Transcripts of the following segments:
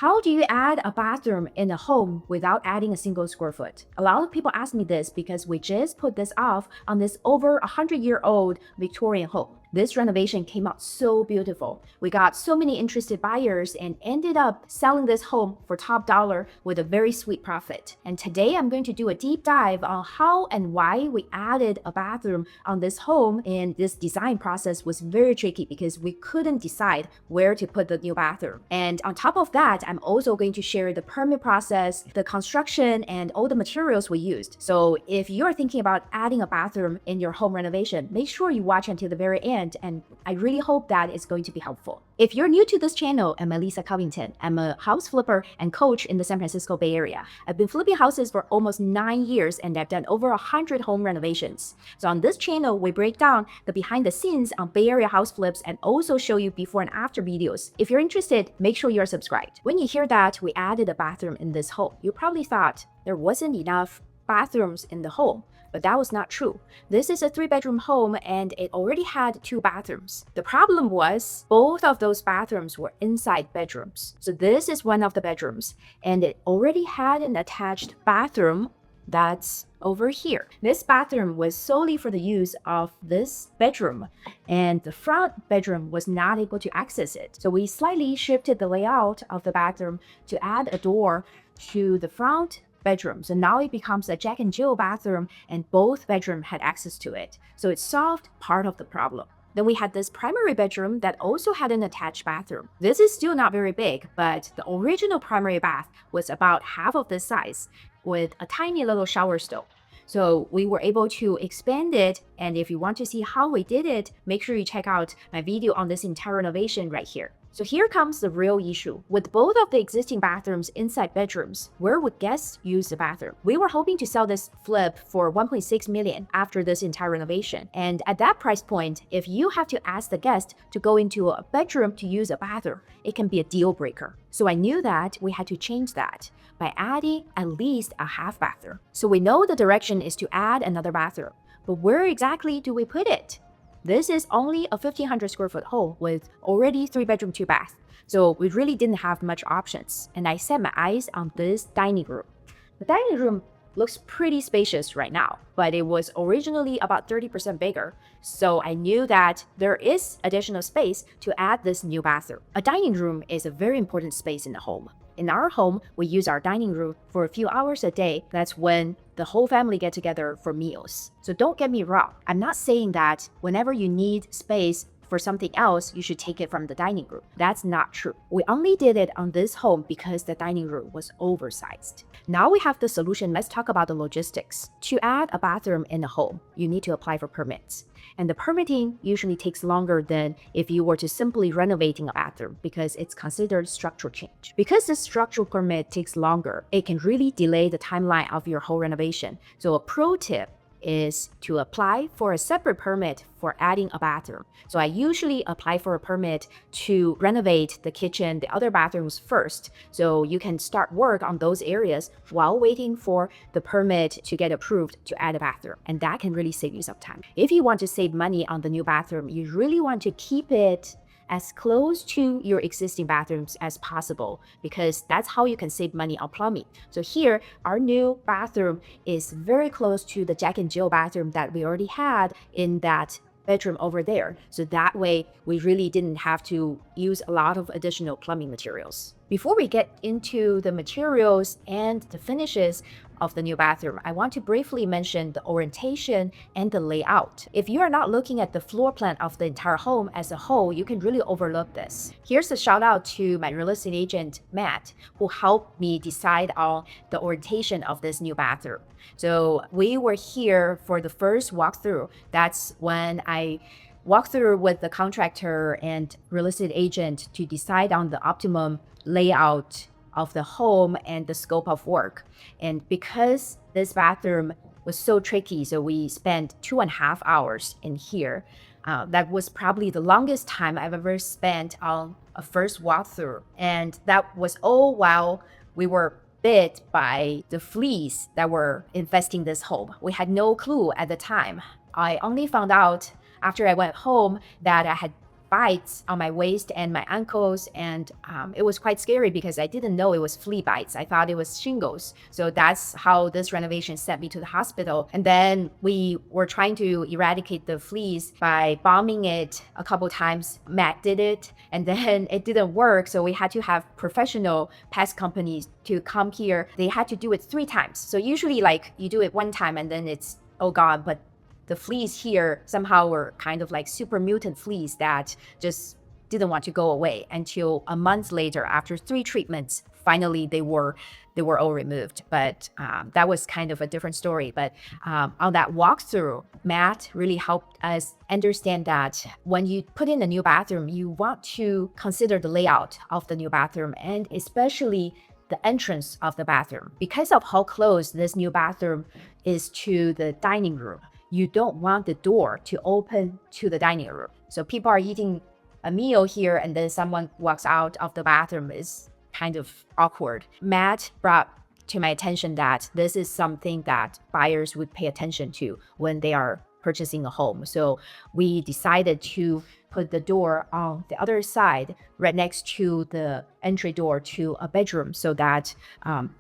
How do you add a bathroom in a home without adding a single square foot? A lot of people ask me this because we just put this off on this over 100-year-old Victorian home. This renovation came out so beautiful. We got so many interested buyers and ended up selling this home for top dollar with a very sweet profit. And today I'm going to do a deep dive on how and why we added a bathroom on this home. And this design process was very tricky because we couldn't decide where to put the new bathroom. And on top of that, I'm also going to share the permit process, the construction, and all the materials we used. So if you're thinking about adding a bathroom in your home renovation, make sure you watch until the very end, and I really hope that is going to be helpful. If you're new to this channel, I'm Elisa Covington. I'm a house flipper and coach in the San Francisco Bay Area. I've been flipping houses for almost 9 years, and I've done over 100 home renovations. So on this channel, we break down the behind the scenes on Bay Area house flips and also show you before and after videos. If you're interested, make sure you're subscribed. When you hear that we added a bathroom in this home, you probably thought there wasn't enough bathrooms in the home. But that was not true. This is a 3-bedroom home and it already had 2 bathrooms. The problem was both of those bathrooms were inside bedrooms. So this is one of the bedrooms and it already had an attached bathroom that's over here. This bathroom was solely for the use of this bedroom, and the front bedroom was not able to access it. So we slightly shifted the layout of the bathroom to add a door to the front bedroom. So now it becomes a Jack and Jill bathroom and both bedrooms had access to it. So it solved part of the problem. Then we had this primary bedroom that also had an attached bathroom. This is still not very big, but the original primary bath was about half of this size with a tiny little shower stove. So we were able to expand it, and if you want to see how we did it, make sure you check out my video on this entire renovation right here. So here comes the real issue. With both of the existing bathrooms inside bedrooms, where would guests use the bathroom? We were hoping to sell this flip for $1.6 million after this entire renovation. And at that price point, if you have to ask the guest to go into a bedroom to use a bathroom, it can be a deal breaker. So I knew that we had to change that by adding at least a half bathroom. So we know the direction is to add another bathroom, but where exactly do we put it? This is only a 1,500 square foot home with already 3-bedroom, 2-bath. So we really didn't have much options. And I set my eyes on this dining room. The dining room looks pretty spacious right now, but it was originally about 30% bigger. So I knew that there is additional space to add this new bathroom. A dining room is a very important space in the home. In our home, we use our dining room for a few hours a day. That's when the whole family get together for meals. So don't get me wrong. I'm not saying that whenever you need space for something else, you should take it from the dining room. That's not true. We only did it on this home because the dining room was oversized. Now we have the solution. Let's talk about the logistics. To add a bathroom in a home, you need to apply for permits. And the permitting usually takes longer than if you were to simply renovating a bathroom because it's considered structural change. Because the structural permit takes longer, it can really delay the timeline of your whole renovation. So a pro tip is to apply for a separate permit for adding a bathroom. So I usually apply for a permit to renovate the kitchen, the other bathrooms first. So you can start work on those areas while waiting for the permit to get approved to add a bathroom. And that can really save you some time. If you want to save money on the new bathroom, you really want to keep it as close to your existing bathrooms as possible because that's how you can save money on plumbing. So here, our new bathroom is very close to the Jack and Jill bathroom that we already had in that bedroom over there. So that way, we really didn't have to use a lot of additional plumbing materials. Before we get into the materials and the finishes of the new bathroom, I want to briefly mention the orientation and the layout. If you are not looking at the floor plan of the entire home as a whole, you can really overlook this. Here's a shout out to my real estate agent, Matt, who helped me decide on the orientation of this new bathroom. So we were here for the first walkthrough. That's when I walked through with the contractor and real estate agent to decide on the optimum layout of the home and the scope of work. And because this bathroom was so tricky, so we spent 2.5 hours in here. That was probably the longest time I've ever spent on a first walkthrough. And that was all while we were bit by the fleas that were infesting this home. We had no clue at the time. I only found out after I went home that I had bites on my waist and my ankles, and it was quite scary because I didn't know it was flea bites. I thought it was shingles. So that's how this renovation sent me to the hospital. And then we were trying to eradicate the fleas by bombing it a couple times. Matt did it, and then it didn't work. So we had to have professional pest companies to come here. They had to do it 3 times. So usually like you do it 1 time and then it's all gone, but the fleas here somehow were kind of like super mutant fleas that just didn't want to go away until a month later, after 3 treatments. Finally, they were all removed. But that was kind of a different story. But on that walkthrough, Matt really helped us understand that when you put in a new bathroom, you want to consider the layout of the new bathroom, and especially the entrance of the bathroom. Because of how close this new bathroom is to the dining room, you don't want the door to open to the dining room. So people are eating a meal here and then someone walks out of the bathroom is kind of awkward. Matt brought to my attention that this is something that buyers would pay attention to when they are purchasing a home. So we decided to put the door on the other side, right next to the entry door to a bedroom, so that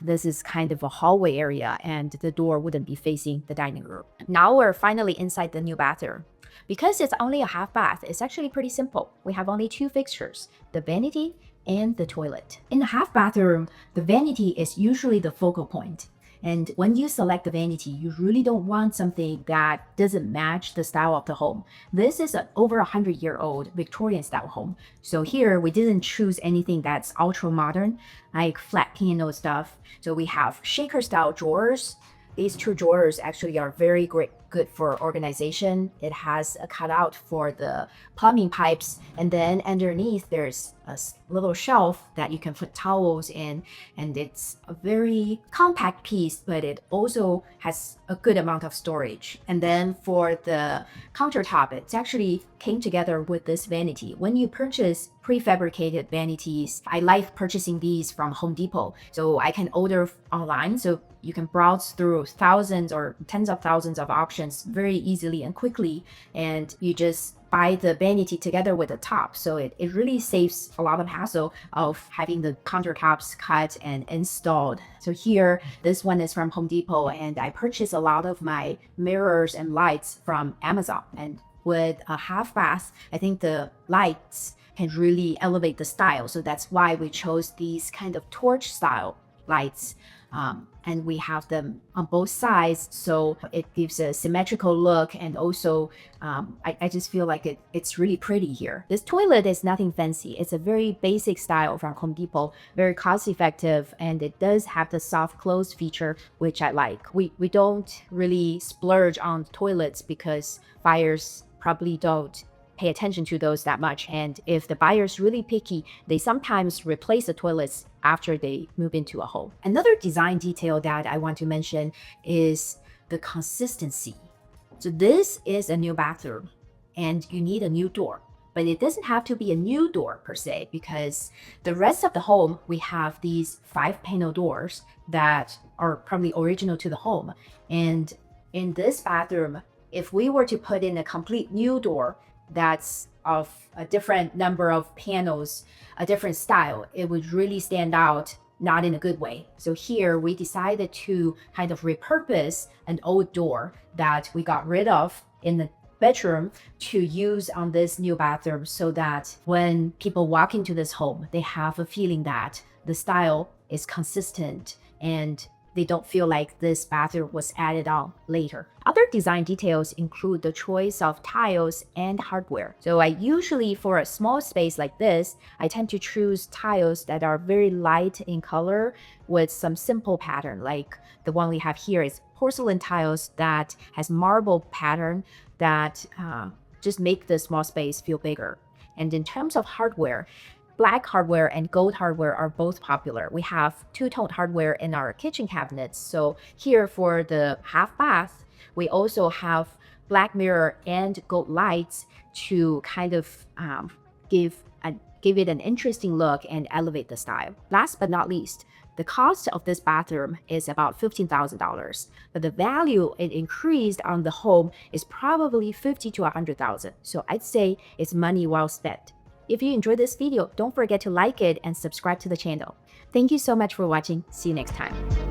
this is kind of a hallway area and the door wouldn't be facing the dining room. Now we're finally inside the new bathroom. Because it's only a half bath, it's actually pretty simple. We have only 2 fixtures, the vanity and the toilet. In the half bathroom, the vanity is usually the focal point. And when you select the vanity, you really don't want something that doesn't match the style of the home. This is an over 100-year-old Victorian style home. So here we didn't choose anything that's ultra modern, like flat piano stuff. So we have shaker style drawers. These 2 drawers actually are very good for organization. It has a cutout for the plumbing pipes, and then underneath there's a little shelf that you can put towels in, and it's a very compact piece, but it also has a good amount of storage. And then for the countertop, it's actually came together with this vanity. When you purchase prefabricated vanities, I like purchasing these from Home Depot. So I can order online, so you can browse through thousands or tens of thousands of options very easily and quickly, and you just buy the vanity together with the top. So it really saves a lot of hassle of having the countertops cut and installed. So here, this one is from Home Depot, and I purchased a lot of my mirrors and lights from Amazon. And with a half bath, I think the lights can really elevate the style. So that's why we chose these kind of torch style lights. And we have them on both sides, so it gives a symmetrical look, and also I just feel like it's really pretty here. This toilet is nothing fancy. It's a very basic style from Home Depot, very cost effective, and it does have the soft close feature, which I like. We don't really splurge on toilets because buyers probably don't pay attention to those that much. And if the buyer's really picky, they sometimes replace the toilets after they move into a home. Another design detail that I want to mention is the consistency. So this is a new bathroom and you need a new door, but it doesn't have to be a new door per se, because the rest of the home, we have these 5-panel doors that are probably original to the home. And in this bathroom, if we were to put in a complete new door that's of a different number of panels, a different style, it would really stand out, not in a good way. So here we decided to kind of repurpose an old door that we got rid of in the bedroom to use on this new bathroom, so that when people walk into this home, they have a feeling that the style is consistent and they don't feel like this bathroom was added on later. Other design details include the choice of tiles and hardware. So I usually, for a small space like this, I tend to choose tiles that are very light in color with some simple pattern. Like the one we have here is porcelain tiles that has marble pattern that just make the small space feel bigger. And in terms of hardware, black hardware and gold hardware are both popular. We have two-tone hardware in our kitchen cabinets. So here for the half bath, we also have black mirror and gold lights to kind of give a give it an interesting look and elevate the style. Last but not least, the cost of this bathroom is about $15,000, but the value it increased on the home is probably $50,000 to $100,000. So I'd say it's money well spent. If you enjoyed this video, don't forget to like it and subscribe to the channel. Thank you so much for watching. See you next time.